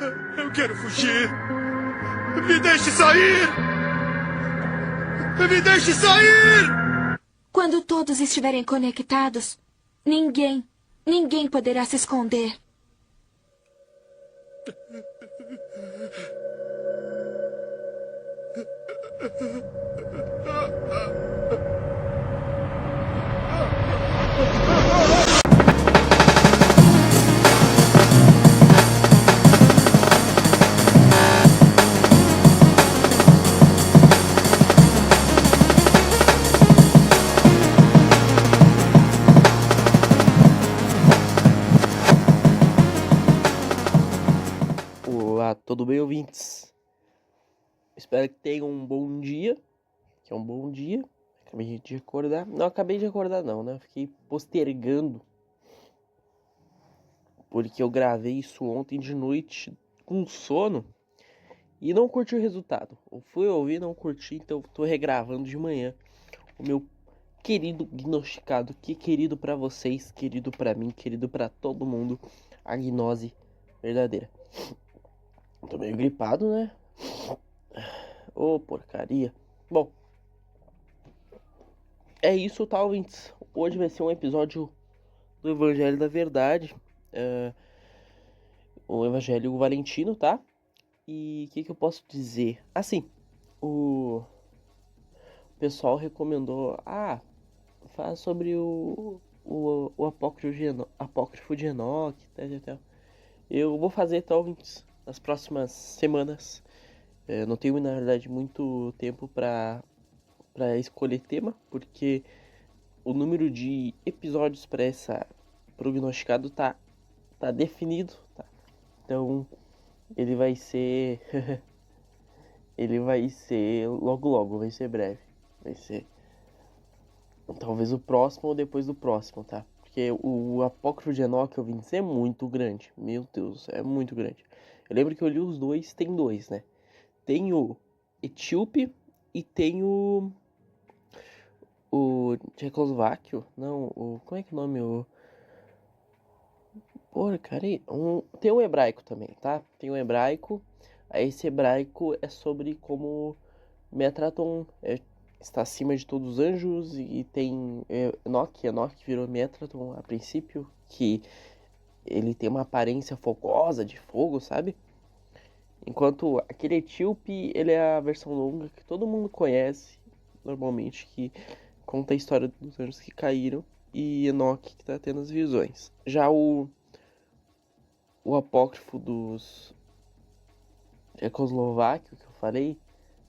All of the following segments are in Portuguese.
Eu quero fugir! Me deixe sair! Me deixe sair! Quando todos estiverem conectados, ninguém poderá se esconder. Olá, tudo bem, ouvintes? Espero que tenham um bom dia, que é um bom dia. Acabei de acordar. Não, acabei de acordar não, né? Fiquei postergando, porque eu gravei isso ontem de noite com sono e não curti o resultado. Eu fui ouvir, não curti, então tô regravando de manhã o meu querido gnosticado, que querido pra vocês, querido pra mim, querido pra todo mundo, a gnose verdadeira. Tô meio gripado, né? Ô, porcaria. Bom, é isso, tá, ouvintes? Hoje vai ser um episódio do Evangelho da Verdade. O Evangelho Valentino, tá? E o que eu posso dizer? Assim, o pessoal recomendou... fala sobre o apócrifo de Enoque, tal. Eu vou fazer, tá, ouvintes? Nas próximas semanas. Não tenho, na verdade, muito tempo pra escolher tema, porque o número de episódios para essa prognosticado tá definido, tá? Então ele vai ser ele vai ser logo, vai ser breve, vai ser talvez o próximo ou depois do próximo, tá? Porque o apócrifo de Enoque, eu vim dizer, é muito grande, meu Deus, é muito grande. Eu lembro que eu li os dois, tem dois, né? Tem o Etíope e tem o Tchecoslováquio, não, como é que é o nome? Porra, cara, tem um hebraico também, tá? Tem um hebraico. Aí esse hebraico é sobre como Métraton está acima de todos os anjos. E tem Enoque virou Métraton a princípio, que ele tem uma aparência fogosa de fogo, sabe? Enquanto aquele etíope, ele é a versão longa que todo mundo conhece, normalmente, que conta a história dos anjos que caíram. E Enoque que tá tendo as visões. Já o apócrifo dos tchecoslováquio que eu falei,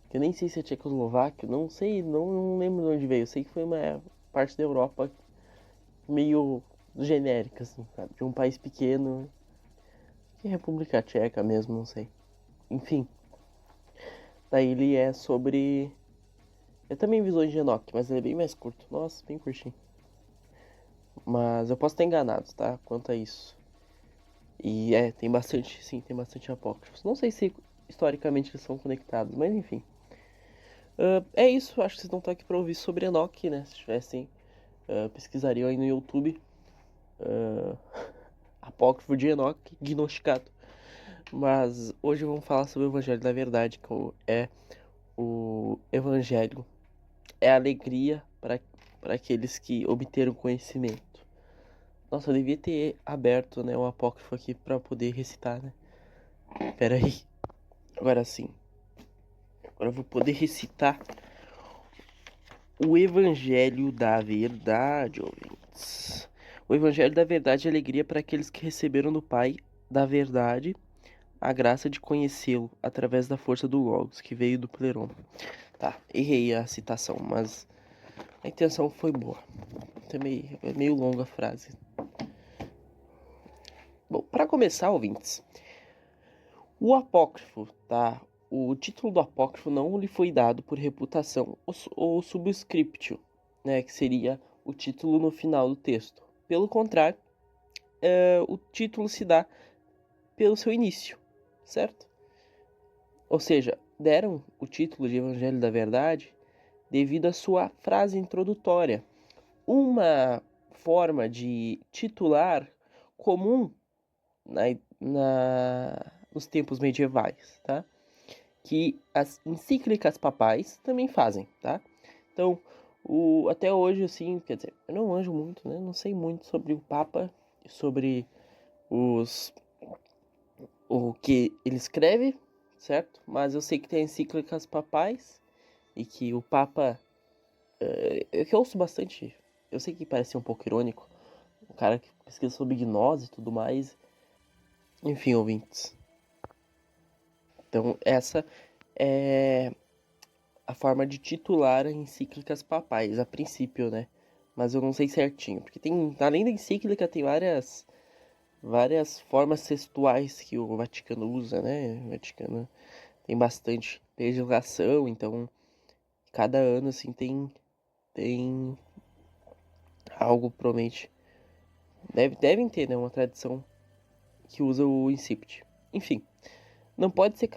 que eu nem sei se é tchecoslováquio, não sei, não lembro de onde veio. Eu sei que foi uma parte da Europa meio genérica, assim, sabe? De um país pequeno, que é República Tcheca mesmo, não sei. Enfim, daí ele é sobre... É também Visões de Enoque, mas ele é bem mais curto. Nossa, bem curtinho. Mas eu posso estar enganado, tá? Quanto a isso. E tem bastante apócrifos. Não sei se historicamente eles são conectados, mas enfim. É isso, acho que vocês não estão aqui para ouvir sobre Enoque, né? Se tivessem, pesquisariam aí no YouTube. Apócrifo de Enoque, gnosticado. Mas hoje vamos falar sobre o Evangelho da Verdade, que é o Evangelho. É alegria para aqueles que obteram conhecimento. Nossa, eu devia ter aberto, né, o apócrifo aqui para poder recitar, né? Pera aí. Agora sim. Agora eu vou poder recitar o Evangelho da Verdade, ouvintes. O Evangelho da Verdade é alegria para aqueles que receberam do Pai da Verdade a graça de conhecê-lo através da força do Logos, que veio do Pleroma. Tá, errei a citação, mas a intenção foi boa. É meio longa a frase. Bom, para começar, ouvintes, o apócrifo, tá? O título do apócrifo não lhe foi dado por reputação ou subscriptio, né? Que seria o título no final do texto. Pelo contrário, o título se dá pelo seu início, certo? Ou seja, deram o título de Evangelho da Verdade devido à sua frase introdutória. Uma forma de titular comum nos tempos medievais, tá? Que as encíclicas papais também fazem, tá? Então, até hoje, assim, quer dizer, eu não manjo muito, né? Não sei muito sobre o Papa, sobre o que ele escreve, certo? Mas eu sei que tem encíclicas papais e que o Papa, que eu ouço bastante, eu sei que parece um pouco irônico, o cara que pesquisa sobre gnose e tudo mais, enfim, ouvintes. Então, essa é a forma de titular encíclicas papais, a princípio, né? Mas eu não sei certinho, porque tem, além da encíclica, tem várias formas textuais que o Vaticano usa, né? O Vaticano tem bastante legislação, então cada ano assim tem algo promete. Devem ter, né, uma tradição que usa o incipit. Enfim, não pode ser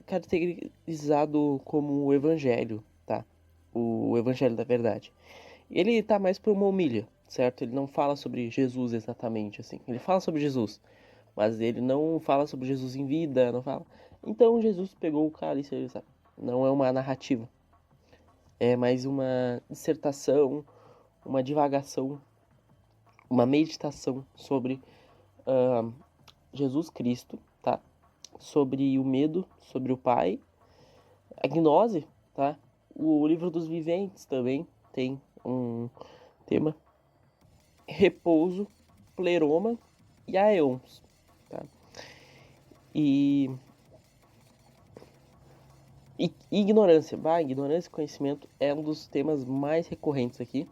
caracterizado como o evangelho, tá? O evangelho da verdade. Ele tá mais para uma homilha, certo? Ele não fala sobre Jesus exatamente assim. Ele fala sobre Jesus, mas ele não fala sobre Jesus em vida, não fala. Então Jesus pegou o cálice, sabe? Não é uma narrativa. É mais uma dissertação, uma divagação, uma meditação sobre Jesus Cristo, tá? Sobre o medo, sobre o Pai, a gnose, tá? O livro dos viventes também tem um tema, repouso, pleroma e aeons, tá? E ignorância, ignorância e conhecimento é um dos temas mais recorrentes aqui.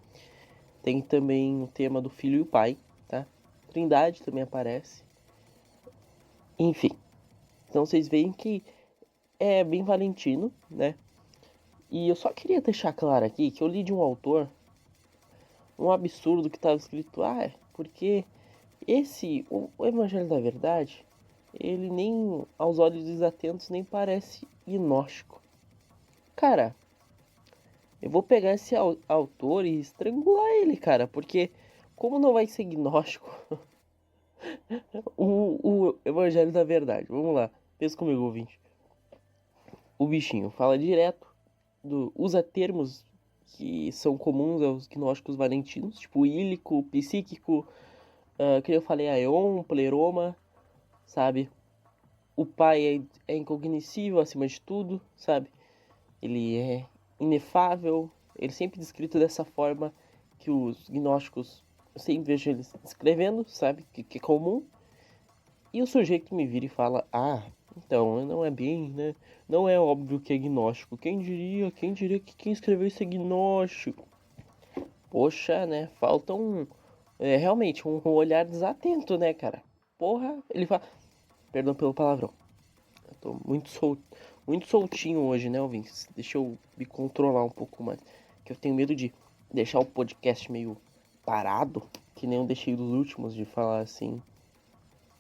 Tem também o tema do filho e o pai, tá? Trindade também aparece. Enfim, então vocês veem que é bem valentino, né? E eu só queria deixar claro aqui que eu li de um autor um absurdo que estava escrito, porque o Evangelho da Verdade, ele nem, aos olhos desatentos, nem parece gnóstico. Cara, eu vou pegar esse autor e estrangular ele, cara, porque como não vai ser gnóstico o Evangelho da Verdade? Vamos lá, pensa comigo, ouvinte. O bichinho fala direto, usa termos que são comuns aos gnósticos valentinos, tipo ílico, psíquico, que eu falei, aeon, pleroma, sabe? O pai é incognoscível acima de tudo, sabe? Ele é inefável, ele sempre descrito dessa forma que os gnósticos, eu sempre vejo eles escrevendo, sabe? Que é comum. E o sujeito me vira e fala, então, não é bem, né? Não é óbvio que é gnóstico. Quem diria que quem escreveu isso é gnóstico? Poxa, né? Falta realmente, um olhar desatento, né, cara? Porra, ele fala... Perdão pelo palavrão. Eu tô muito soltinho hoje, né, ouvintes? Deixa eu me controlar um pouco mais. Que eu tenho medo de deixar o podcast meio parado, que nem eu deixei dos últimos, de falar assim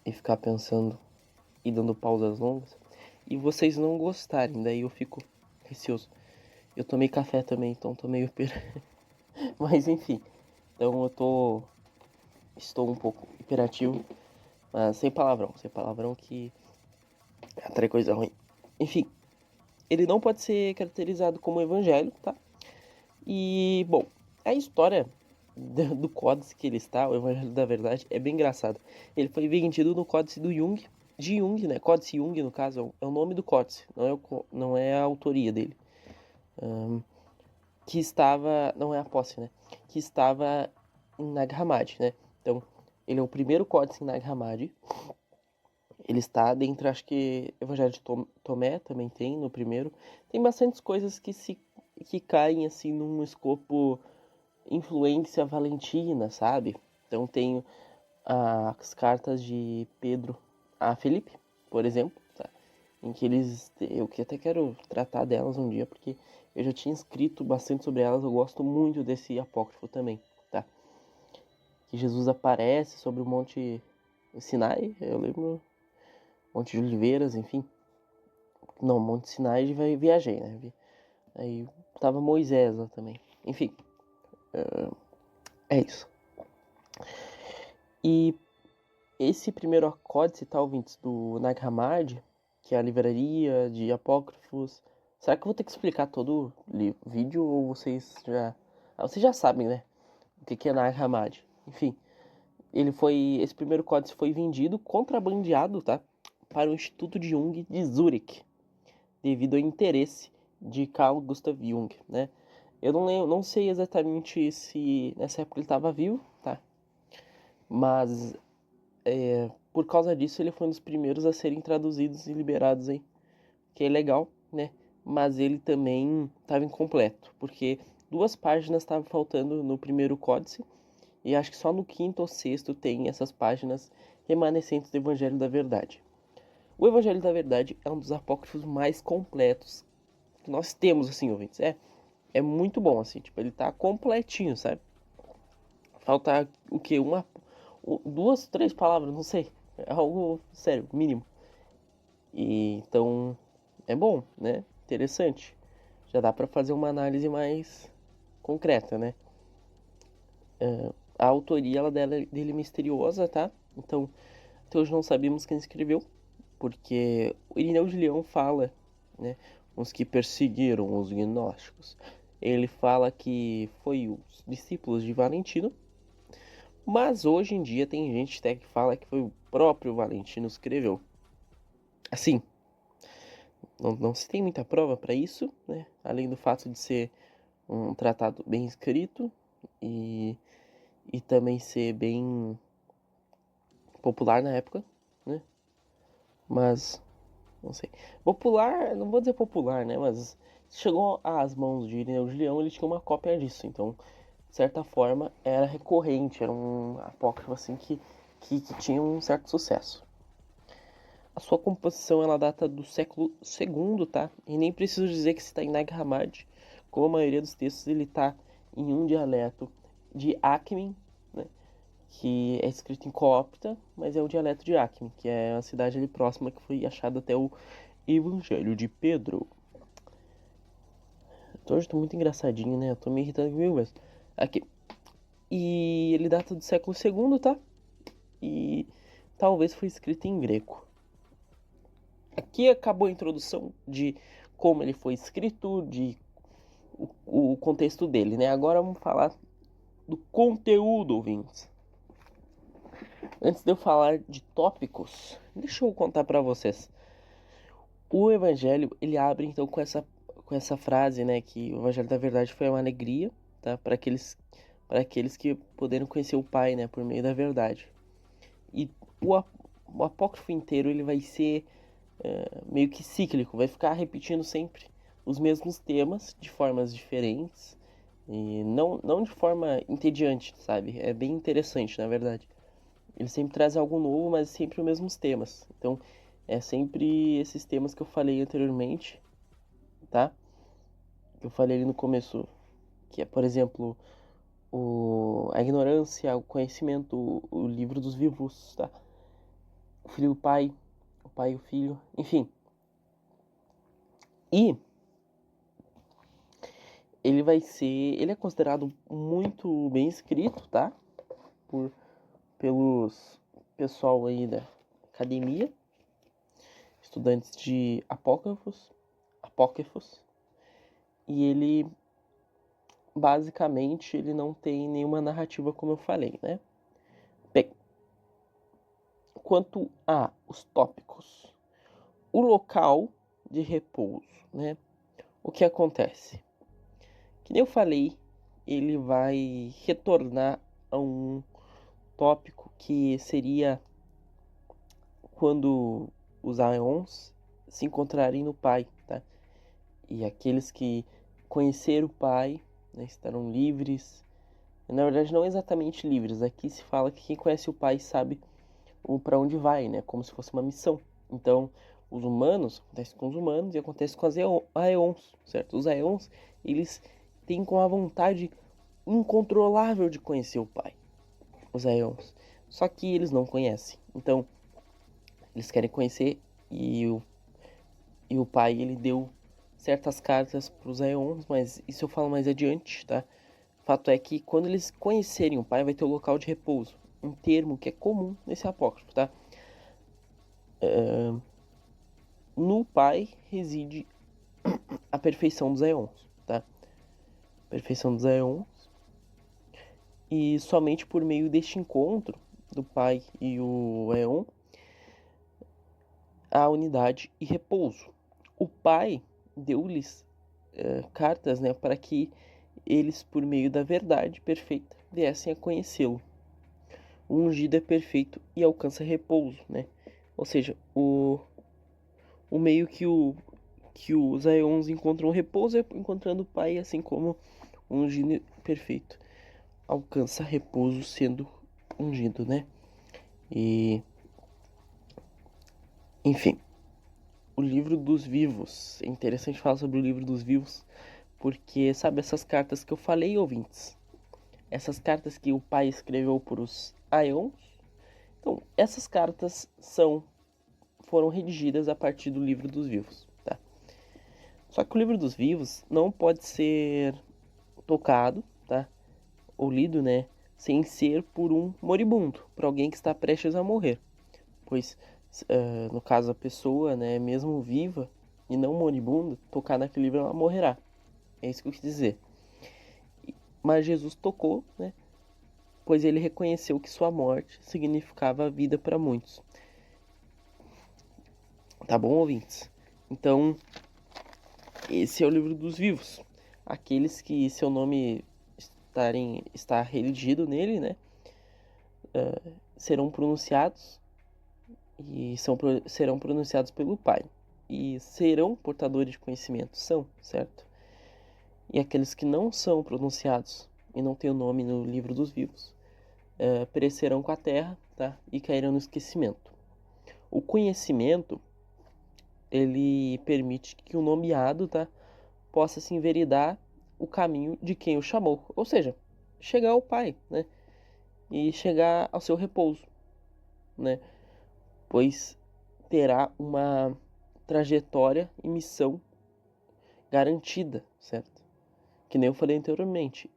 e ficar pensando e dando pausas longas. E vocês não gostarem, daí eu fico receoso. Eu tomei café também, então tô meio Mas enfim, então estou um pouco hiperativo, mas sem palavrão que atrai coisa ruim. Enfim, ele não pode ser caracterizado como evangelho, tá? E, bom, a história do códice que ele está, o Evangelho da Verdade, é bem engraçado. Ele foi vendido no códice do Jung, de Jung, né? Códice Jung, no caso, é o nome do códice, não é a autoria dele. Que estava, não é a posse, né? Que estava em Nag Hammadi, né? Então, ele é o primeiro códice em Nag Hammadi. Ele está dentro, acho que Evangelho de Tomé também tem no primeiro. Tem bastantes coisas que caem assim num escopo influência valentina, sabe? Então tem as cartas de Pedro a Felipe, por exemplo, tá? Em que eu que até quero tratar delas um dia, porque eu já tinha escrito bastante sobre elas, eu gosto muito desse apócrifo também, tá? Que Jesus aparece sobre o Monte Sinai, eu lembro, Monte de Oliveiras, enfim. Não, Monte Sinai viajei, né? Aí tava Moisés lá também. Enfim, é isso. E esse primeiro códice, tá, ouvintes, do Nag Hammadi, que é a livraria de apócrifos. Será que eu vou ter que explicar todo o vídeo ou vocês já... vocês já sabem, né? O que é Nag Hammadi. Enfim, esse primeiro códice foi vendido, contrabandeado, tá? Para o Instituto de Jung de Zurich, devido ao interesse de Carl Gustav Jung, né? Eu não sei exatamente se nessa época ele estava vivo, tá? Mas por causa disso ele foi um dos primeiros a serem traduzidos e liberados aí, que é legal, né? Mas ele também estava incompleto, porque 2 páginas estavam faltando no primeiro códice, e acho que só no 5º ou 6º tem essas páginas remanescentes do Evangelho da Verdade. O Evangelho da Verdade é um dos apócrifos mais completos que nós temos, assim, ouvintes. É muito bom, assim, tipo, ele tá completinho, sabe? Falta o quê? 2, 3 palavras, não sei. É algo sério, mínimo. E então é bom, né? Interessante. Já dá pra fazer uma análise mais concreta, né? A autoria dele é misteriosa, tá? Então, até hoje não sabemos quem escreveu, porque o Irineu de Leão fala, né? Os que perseguiram os gnósticos. Ele fala que foi os discípulos de Valentino, mas hoje em dia tem gente até que fala que foi o próprio Valentino que escreveu. Assim, não se tem muita prova para isso, né? Além do fato de ser um tratado bem escrito e também ser bem popular na época, né? Mas, não sei. Popular, não vou dizer popular, né? Mas chegou às mãos de Irineu de Leão, ele tinha uma cópia disso. Então, de certa forma, era recorrente, era um apócrifo assim que tinha um certo sucesso. A sua composição ela data do século II, tá? E nem preciso dizer que está em Nag Hammadi, como a maioria dos textos ele está em um dialeto de Akhmin, né? Que é escrito em coopta, mas é o dialeto de Akhmin, que é a cidade ali próxima que foi achada até o Evangelho de Pedro. Hoje eu tô muito engraçadinho, né? Eu tô me irritando comigo mesmo. Aqui. E ele data do século II, tá? E talvez foi escrito em grego. Aqui acabou a introdução de como ele foi escrito, de o contexto dele, né? Agora vamos falar do conteúdo, ouvintes. Antes de eu falar de tópicos, deixa eu contar para vocês. O Evangelho, ele abre então com essa frase, né, que o Evangelho da Verdade foi uma alegria, tá? Para aqueles que puderam conhecer o Pai, né, por meio da verdade. E o apócrifo inteiro ele vai ser meio que cíclico, vai ficar repetindo sempre os mesmos temas de formas diferentes e não de forma entediante, sabe? É bem interessante, na verdade. Ele sempre traz algo novo, mas sempre os mesmos temas. Então, é sempre esses temas que eu falei anteriormente, tá? Que eu falei ali no começo, que é, por exemplo, a ignorância, o conhecimento, o livro dos vivos, tá? O filho e o pai e o filho, enfim. E ele é considerado muito bem escrito, tá? Pelos pessoal aí da academia, estudantes de apócrifos, e ele basicamente ele não tem nenhuma narrativa como eu falei, né? Bem, quanto a os tópicos, o local de repouso, né? O que acontece? Que nem eu falei, ele vai retornar a um tópico que seria quando os Aeons se encontrarem no Pai, tá? E aqueles que conheceram o Pai, né, estarão livres. Na verdade, não exatamente livres. Aqui se fala que quem conhece o Pai sabe para onde vai, né? Como se fosse uma missão. Então, os humanos, acontece com os humanos e acontece com as Aeons, certo? Os Aeons, eles têm com a vontade incontrolável de conhecer o Pai. Os Aeons. Só que eles não conhecem. Então, eles querem conhecer e o Pai, ele deu certas cartas para os Aeons, mas isso eu falo mais adiante, tá? O fato é que quando eles conhecerem o Pai, vai ter o local de repouso. um termo que é comum nesse apócrifo, tá? No Pai reside a perfeição dos aeons, tá? Perfeição dos aeons. E somente por meio deste encontro do Pai e o aeon, há unidade e repouso. O Pai deu-lhes cartas, né, para que eles, por meio da verdade perfeita, viessem a conhecê-lo. O ungido é perfeito e alcança repouso, né? Ou seja, o meio que os aeons encontram repouso é encontrando o Pai, assim como o ungido perfeito alcança repouso sendo ungido, né? E, enfim, o livro dos vivos. É interessante falar sobre o livro dos vivos, porque, sabe, essas cartas que eu falei, ouvintes? Essas cartas que o Pai escreveu para os aeons. Então, essas cartas foram redigidas a partir do livro dos vivos, tá? Só que o livro dos vivos não pode ser tocado, tá? Ou lido, né? Sem ser por um moribundo, por alguém que está prestes a morrer. Pois, no caso, a pessoa, né, mesmo viva e não moribunda, tocar naquele livro, ela morrerá. É isso que eu quis dizer. Mas Jesus tocou, né? Pois ele reconheceu que sua morte significava a vida para muitos. Tá bom, ouvintes? Então, esse é o livro dos vivos. Aqueles que seu nome está redigido nele, né? Serão pronunciados e serão pronunciados pelo Pai. E serão portadores de conhecimento, são, certo? E aqueles que não são pronunciados e não têm o nome no livro dos vivos, perecerão com a terra, tá? E cairão no esquecimento. O conhecimento, ele permite que o nomeado, tá, possa se enveredar o caminho de quem o chamou. Ou seja, chegar ao Pai, né? E chegar ao seu repouso, né? Pois terá uma trajetória e missão garantida, certo? Que nem eu falei anteriormente,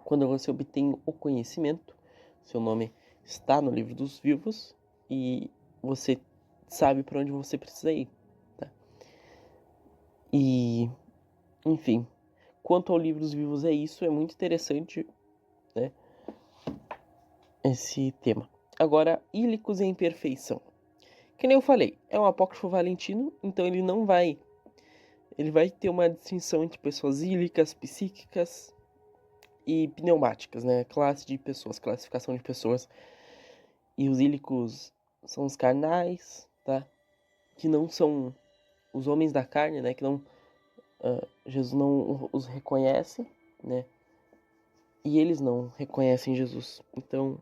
quando você obtém o conhecimento, seu nome está no livro dos vivos e você sabe para onde você precisa ir, tá? E, enfim, quanto ao livro dos vivos é isso, é muito interessante, né, esse tema. Agora, Ílicos em Imperfeição. Que nem eu falei, é um apócrifo valentino, então ele vai ter uma distinção entre pessoas ílicas, psíquicas e pneumáticas, né? Classe de pessoas, classificação de pessoas. E os ílicos são os carnais, tá? Que não são os homens da carne, né? Que não Jesus não os reconhece, né? E eles não reconhecem Jesus. Então,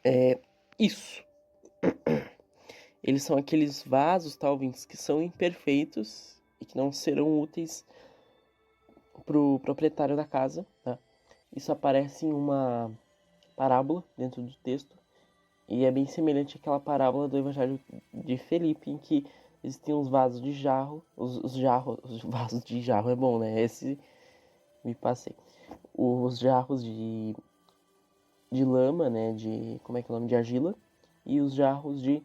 é isso. Eles são aqueles vasos, talvez, que são imperfeitos e que não serão úteis para o proprietário da casa, tá? Isso aparece em uma parábola dentro do texto e é bem semelhante àquela parábola do Evangelho de Felipe, em que existem uns vasos de jarro, os vasos de jarro é bom, né? Esse me passei. Os jarros de lama, né? Como é que é o nome? De argila, e os jarros de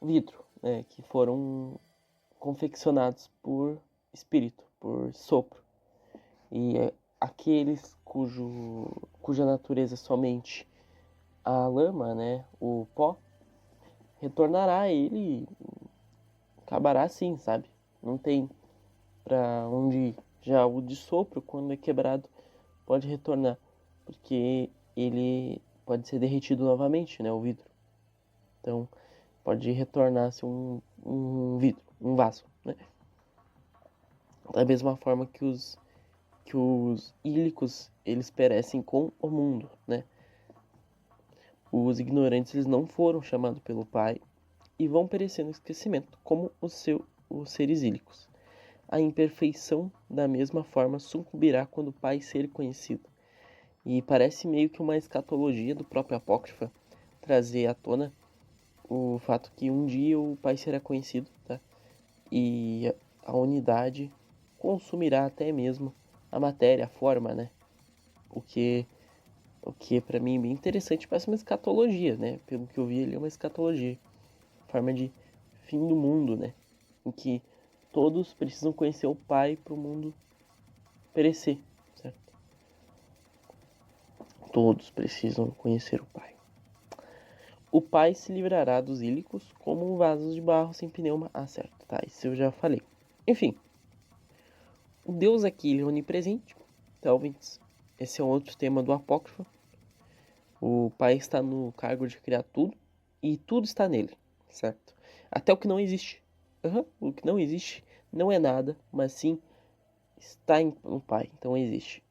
vidro, né? Que foram confeccionados por espírito, por sopro. E aqueles cuja natureza é somente a lama, né, o pó, retornará a ele, acabará assim, sabe? Não tem para onde ir. Já o de sopro, quando é quebrado, pode retornar, porque ele pode ser derretido novamente, né, o vidro. Então, pode retornar-se um vidro, um vaso, né? Da mesma forma que os ílicos, eles perecem com o mundo, né? Os ignorantes, eles não foram chamados pelo Pai e vão perecer no esquecimento, como os seres ílicos. A imperfeição, da mesma forma, sucumbirá quando o Pai ser conhecido. E parece meio que uma escatologia do próprio Apócrifa trazer à tona o fato que um dia o Pai será conhecido, tá? E a unidade consumirá até mesmo a matéria, a forma, né? O que O que pra mim é bem interessante, parece uma escatologia, né? Pelo que eu vi, ele é uma escatologia. Forma de fim do mundo, né? Em que todos precisam conhecer o Pai para o mundo perecer, certo? Todos precisam conhecer o Pai. O Pai se livrará dos ílicos como vasos de barro sem pneuma. Ah, certo, tá, isso eu já falei. Enfim, o Deus aqui ele é onipresente. Talvez esse é um outro tema do Apócrifo. O Pai está no cargo de criar tudo e tudo está nele, certo? Até o que não existe. O que não existe não é nada, mas sim está no Pai, então existe.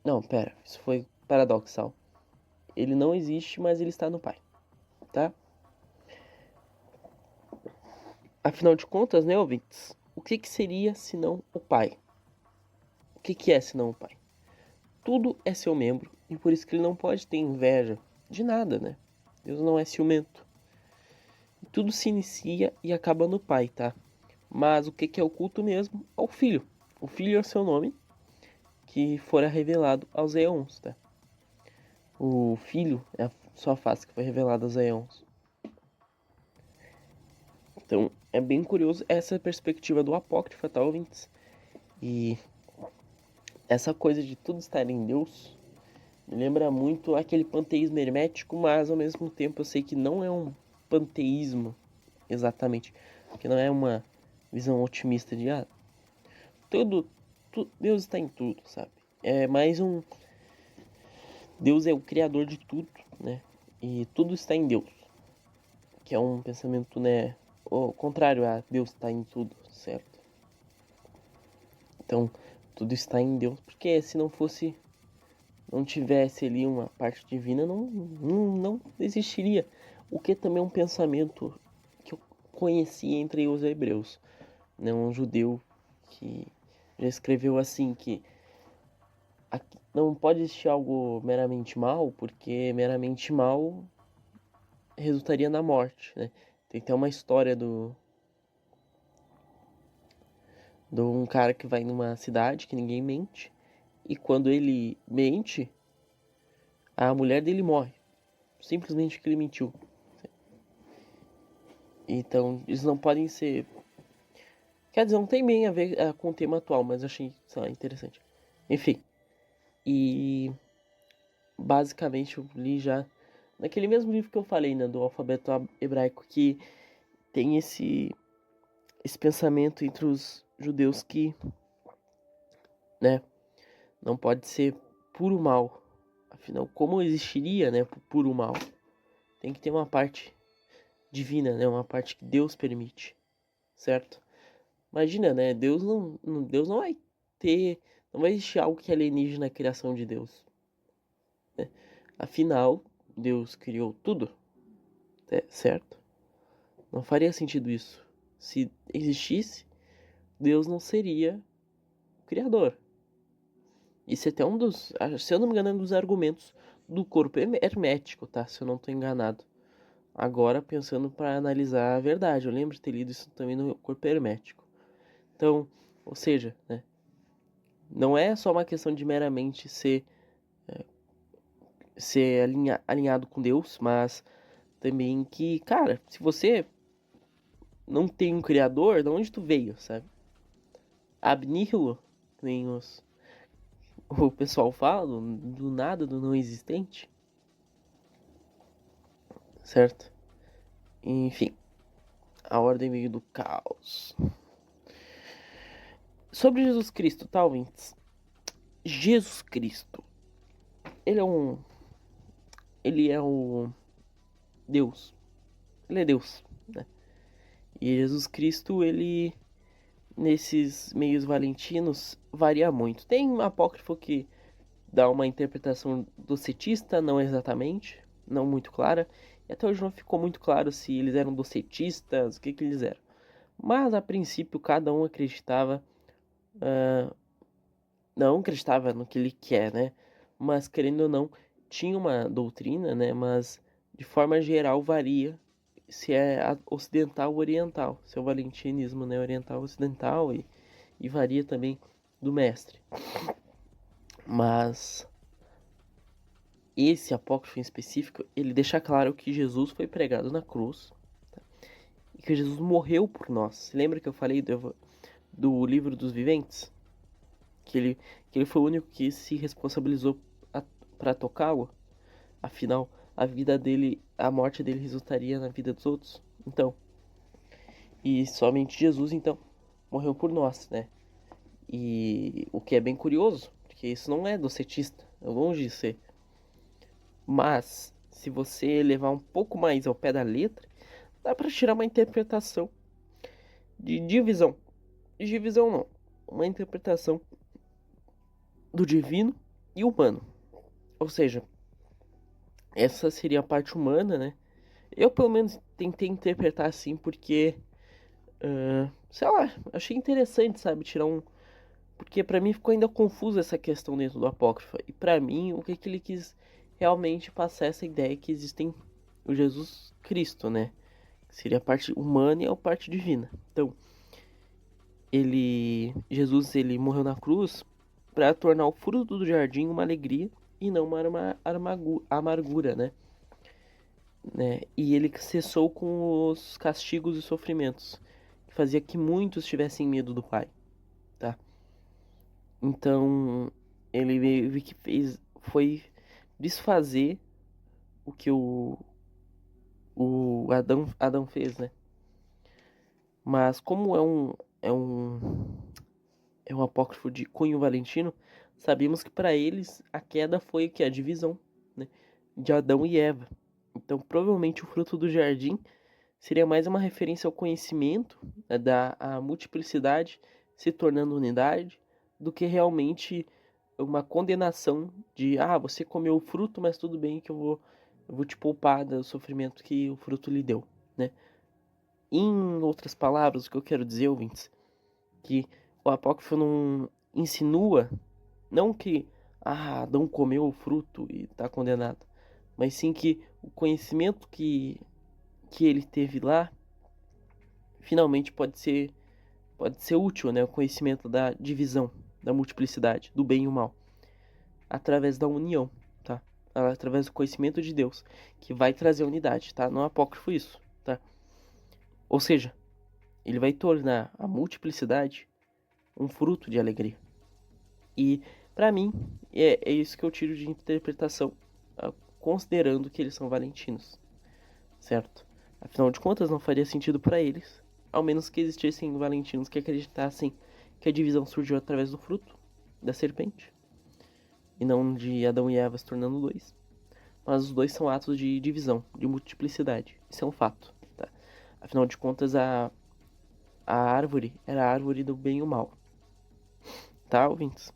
Não, pera, isso foi paradoxal. Ele não existe, mas ele está no Pai, tá? Afinal de contas, né, ouvintes? O que seria senão o Pai? O que é senão o Pai? Tudo é seu membro e por isso que ele não pode ter inveja de nada, né? Deus não é ciumento. Tudo se inicia e acaba no Pai, tá? Mas o que é o culto mesmo? É o Filho. O Filho é o seu nome que fora revelado aos eons, tá? O Filho é a sua face que foi revelada aos eons. Então, é bem curioso essa perspectiva do Apócrifo, tá, ouvintes? E essa coisa de tudo estar em Deus me lembra muito aquele panteísmo hermético, mas ao mesmo tempo eu sei que não é um panteísmo exatamente, porque não é uma visão otimista de Deus está em tudo, sabe? É mais um Deus é o criador de tudo, né? E tudo está em Deus, que é um pensamento, né, o contrário a Deus está em tudo, certo? Então, tudo está em Deus, porque se não tivesse ali uma parte divina, não existiria. O que também é um pensamento que eu conheci entre os hebreus, né? Um judeu que já escreveu assim que não pode existir algo meramente mal, porque meramente mal resultaria na morte, né? Tem até uma história de um cara que vai numa cidade que ninguém mente, e quando ele mente, a mulher dele morre, simplesmente porque ele mentiu. Então, eles não podem ser... Quer dizer, não tem bem a ver com o tema atual, mas eu achei, sei lá, interessante. Enfim, e basicamente eu li já naquele mesmo livro que eu falei, né, do alfabeto hebraico, que tem esse pensamento entre os judeus que, né, não pode ser puro mal. Afinal, como existiria, né, puro mal? Tem que ter uma parte divina, né, uma parte que Deus permite, certo? Imagina, né, Deus não vai ter, não vai existir algo que é alienígena na criação de Deus, né? Afinal, Deus criou tudo, certo? Não faria sentido isso. Se existisse, Deus não seria o criador. Isso é até um dos, se eu não me engano, é um dos argumentos do corpo hermético, tá? Se eu não estou enganado. Agora, pensando para analisar a verdade, eu lembro de ter lido isso também no corpo hermético. Então, ou seja, né? Não é só uma questão de meramente ser alinhado com Deus, mas também que, cara, se você não tem um criador, de onde tu veio, sabe? Ab nihilo, nem o pessoal fala, do nada, do não existente, certo? Enfim, a ordem veio do caos. Sobre Jesus Cristo, tá, ouvintes? Jesus Cristo, ele é o Deus, ele é Deus, né? E Jesus Cristo, ele, nesses meios valentinos, varia muito. Tem um apócrifo que dá uma interpretação docetista, não exatamente, não muito clara. E até hoje não ficou muito claro se eles eram docetistas, o que eles eram. Mas, a princípio, cada um acreditava... não acreditava no que ele quer, né? Mas, querendo ou não, tinha uma doutrina, né? Mas, de forma geral, varia se é ocidental ou oriental. Se é o valentinismo, né? Oriental ou ocidental. E varia também do mestre. Mas esse apócrifo em específico, ele deixa claro que Jesus foi pregado na cruz, tá? E que Jesus morreu por nós. Você lembra que eu falei do livro dos viventes? Que ele foi o único que se responsabilizou para tocá-lo? Afinal, a vida dele, a morte dele resultaria na vida dos outros? Então, e somente Jesus, então, morreu por nós, né? E o que é bem curioso, porque isso não é docetista, é longe de ser. Mas, se você levar um pouco mais ao pé da letra, dá para tirar uma interpretação de divisão. De divisão não, uma interpretação do divino e humano. Ou seja, essa seria a parte humana, né? Eu, pelo menos, tentei interpretar assim porque, sei lá, achei interessante, sabe? Tirar um. Porque pra mim ficou ainda confuso essa questão dentro do Apócrifo. E pra mim, o que ele quis realmente passar essa ideia que existem o Jesus Cristo, né? Que seria a parte humana e a parte divina. Então, Jesus, ele morreu na cruz para tornar o fruto do jardim uma alegria e não uma amargura, né? E ele cessou com os castigos e sofrimentos, que fazia que muitos tivessem medo do Pai, tá? Então, ele meio que foi desfazer o que o Adão fez, né? Mas como é um apócrifo de cunho valentino, sabemos que para eles a queda foi que a divisão, né, de Adão e Eva. Então, provavelmente o fruto do jardim seria mais uma referência ao conhecimento, né, da a multiplicidade se tornando unidade, do que realmente uma condenação de você comeu o fruto, mas tudo bem que eu vou te poupar do sofrimento que o fruto lhe deu, né? Em outras palavras, o que eu quero dizer, ouvintes, que o apócrifo não insinua, não que Adão comeu o fruto e está condenado, mas sim que o conhecimento que ele teve lá finalmente pode ser útil, né? O conhecimento da divisão, da multiplicidade, do bem e o mal, através da união, tá? Através do conhecimento de Deus, que vai trazer unidade, tá? Não é apócrifo isso, tá? Ou seja, ele vai tornar a multiplicidade um fruto de alegria. E, para mim, é isso que eu tiro de interpretação, considerando que eles são valentinos, certo? Afinal de contas, não faria sentido para eles, ao menos que existissem valentinos que acreditassem que a divisão surgiu através do fruto da serpente, e não de Adão e Eva se tornando dois. Mas os dois são atos de divisão, de multiplicidade. Isso é um fato, tá? Afinal de contas, a árvore era a árvore do bem e o mal. Tá, ouvintes?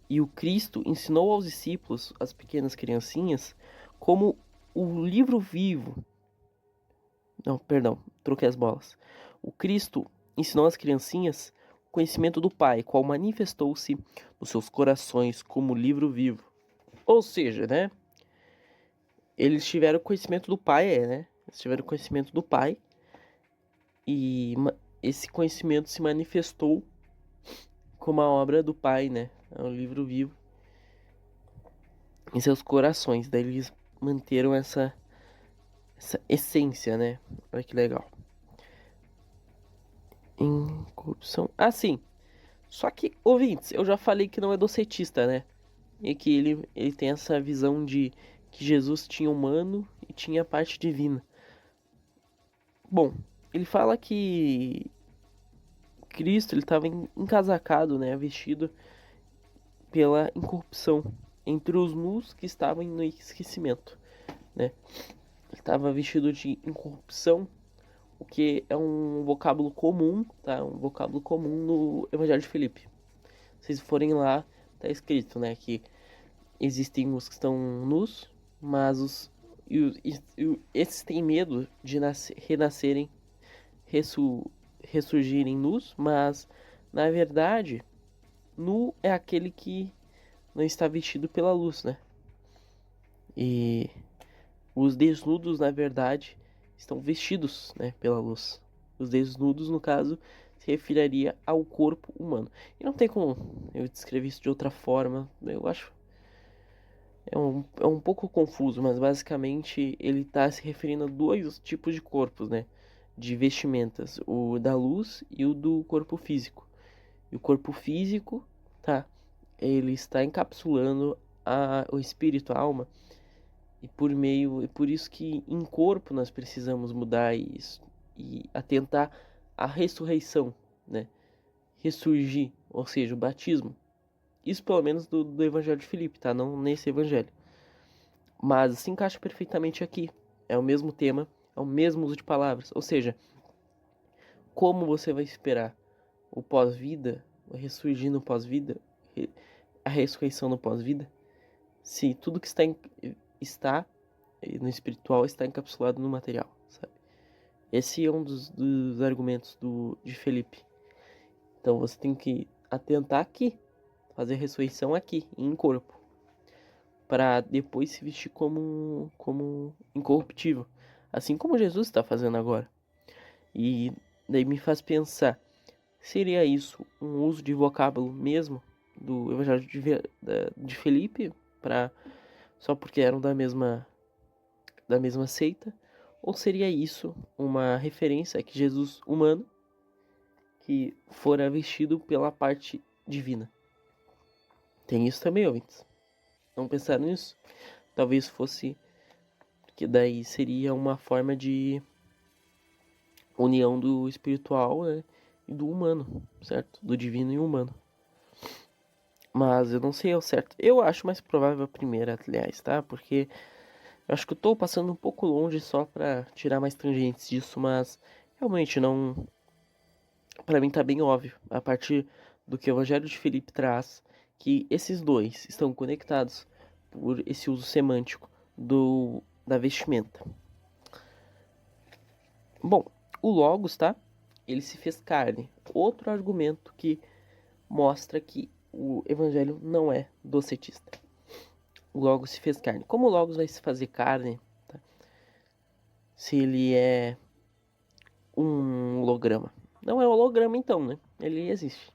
E o Cristo ensinou aos discípulos, as pequenas criancinhas, como o livro vivo. Não, perdão, troquei as bolas. O Cristo ensinou às criancinhas o conhecimento do Pai, qual manifestou-se nos seus corações como livro vivo. Ou seja, né? Eles tiveram conhecimento do Pai, né? Eles tiveram conhecimento do Pai. E esse conhecimento se manifestou como a obra do Pai, né? É um livro vivo em seus corações. Daí eles manteram essa essência, né? Olha que legal. Incorrupção. Sim. Só que, ouvintes, eu já falei que não é docetista, né? E que ele tem essa visão de que Jesus tinha humano e tinha a parte divina. Bom, ele fala que Cristo ele estava encasacado, né? Vestido pela incorrupção entre os nus que estavam no esquecimento, né? Ele estava vestido de incorrupção, o que é um vocábulo comum, tá? Um vocábulo comum no Evangelho de Filipe. Se vocês forem lá, tá escrito, né, que existem os que estão nus, mas esses têm medo de renascerem, ressurgirem nus, mas na verdade, nu é aquele que não está vestido pela luz, né? E os desnudos, na verdade, estão vestidos, né, pela luz. Os desnudos, no caso, se referiria ao corpo humano. E não tem como eu descrever isso de outra forma. Eu acho é um pouco confuso, mas basicamente ele está se referindo a dois tipos de corpos, né? De vestimentas, o da luz e o do corpo físico. E o corpo físico, tá? Ele está encapsulando o espírito, a alma, e por isso que em corpo nós precisamos mudar isso e atentar à ressurreição, né? Ressurgir, ou seja, o batismo. Isso pelo menos do Evangelho de Filipe, tá? Não nesse Evangelho. Mas se encaixa perfeitamente aqui. É o mesmo tema, é o mesmo uso de palavras. Ou seja, como você vai esperar o pós-vida, o ressurgir no pós-vida, a ressurreição no pós-vida, se tudo que está no espiritual está encapsulado no material, sabe? Esse é um dos argumentos de Felipe. Então você tem que atentar aqui, fazer a ressurreição aqui, em corpo, para depois se vestir como incorruptível, assim como Jesus está fazendo agora. E daí me faz pensar, seria isso um uso de vocábulo mesmo do Evangelho de Felipe, só porque eram da mesma seita? Ou seria isso uma referência a que Jesus humano, que fora vestido pela parte divina? Tem isso também, ouvintes. Não pensaram nisso? Talvez fosse, que daí seria uma forma de união do espiritual, né, e do humano, certo? Do divino e humano. Mas eu não sei ao certo. Eu acho mais provável a primeira, aliás, tá? Porque eu acho que eu tô passando um pouco longe só pra tirar mais tangentes disso, mas realmente não. Pra mim tá bem óbvio, a partir do que o Evangelho de Filipe traz, que esses dois estão conectados por esse uso semântico da vestimenta. Bom, o Logos, tá? Ele se fez carne. Outro argumento que mostra que o Evangelho não é docetista. O Logos se fez carne. Como o Logos vai se fazer carne, tá? Se ele é um holograma? Não é holograma então, né? Ele existe.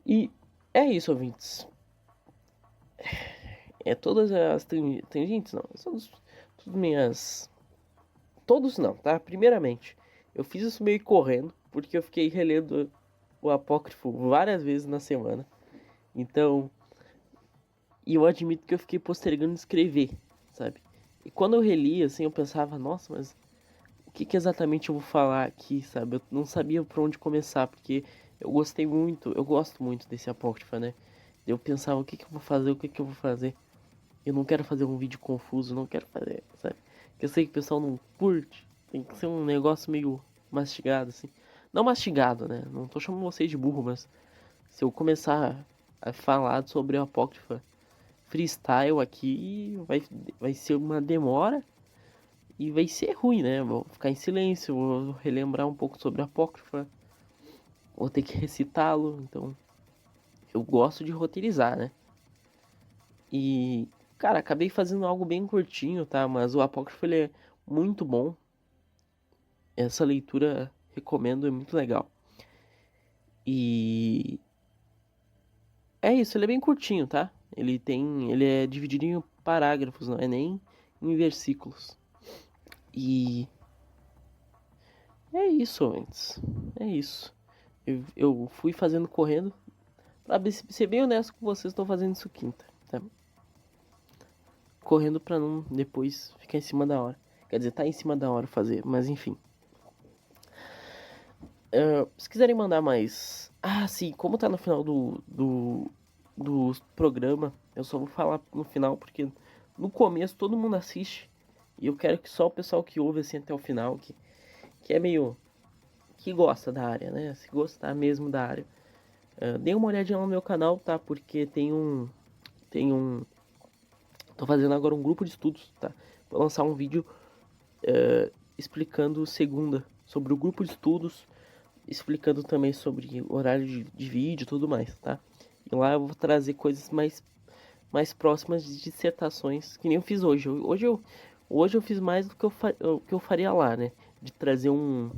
E é isso, ouvintes. É todas as tangentes, não. Todas minhas... Todos não, tá? Primeiramente, eu fiz isso meio correndo, porque eu fiquei relendo o apócrifo várias vezes na semana. Então, e eu admito que eu fiquei postergando escrever, sabe? E quando eu reli, assim, eu pensava, nossa, mas o que exatamente eu vou falar aqui, sabe? Eu não sabia por onde começar, porque eu gosto muito desse apócrifo, né? Eu pensava, o que eu vou fazer? Eu não quero fazer um vídeo confuso, não quero fazer, sabe? Porque eu sei que o pessoal não curte, tem que ser um negócio meio mastigado, assim. Não mastigado, né? Não tô chamando vocês de burro, mas se eu começar a falar sobre o apócrifo freestyle aqui, vai ser uma demora e vai ser ruim, né? Vou ficar em silêncio, vou relembrar um pouco sobre a apócrifa, vou ter que recitá-lo, então eu gosto de roteirizar, né? E, cara, acabei fazendo algo bem curtinho, tá? Mas o apócrifo ele é muito bom. Essa leitura recomendo, é muito legal. E é isso, ele é bem curtinho, tá? Ele é dividido em parágrafos, não é nem em versículos. E é isso, antes. É isso. Eu fui fazendo correndo. Pra ser bem honesto com vocês, estou fazendo isso quinta, tá? Correndo pra não depois ficar em cima da hora. Quer dizer, tá em cima da hora fazer, mas enfim. Se quiserem mandar mais... Ah, sim, como tá no final do programa, eu só vou falar no final, porque no começo todo mundo assiste. E eu quero que só o pessoal que ouve assim até o final, que é meio... que gosta da área, né? Se gostar mesmo da área. Dê uma olhadinha lá no meu canal, tá? Porque tem um... Tô fazendo agora um grupo de estudos, tá? Vou lançar um vídeo explicando segunda sobre o grupo de estudos, explicando também sobre horário de vídeo e tudo mais, tá? E lá eu vou trazer coisas mais próximas de dissertações, que nem eu fiz hoje. Hoje eu fiz mais do que eu faria lá, né? De trazer um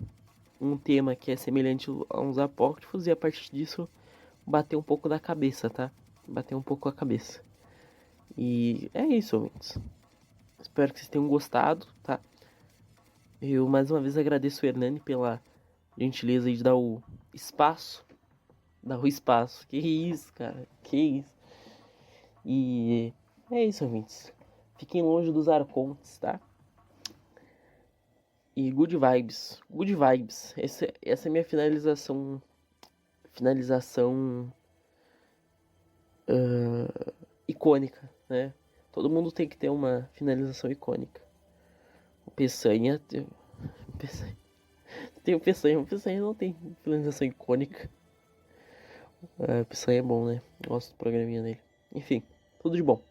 tema que é semelhante a uns apócrifos e a partir disso bater um pouco da cabeça, tá? Bater um pouco a cabeça. E é isso, ouvintes. Espero que vocês tenham gostado, tá? Eu mais uma vez agradeço o Hernani pela gentileza de dar o espaço. Dar o espaço. Que isso, cara. Que isso. E é isso, ouvintes. Fiquem longe dos arcontes, tá? E good vibes. Good vibes. Essa é a minha finalização. Finalização icônica, né? Todo mundo tem que ter uma finalização icônica. O Peçanha tem o Peçanha não tem finalização icônica. O Peçanha é bom, né? Gosto do programinha dele. Enfim, tudo de bom.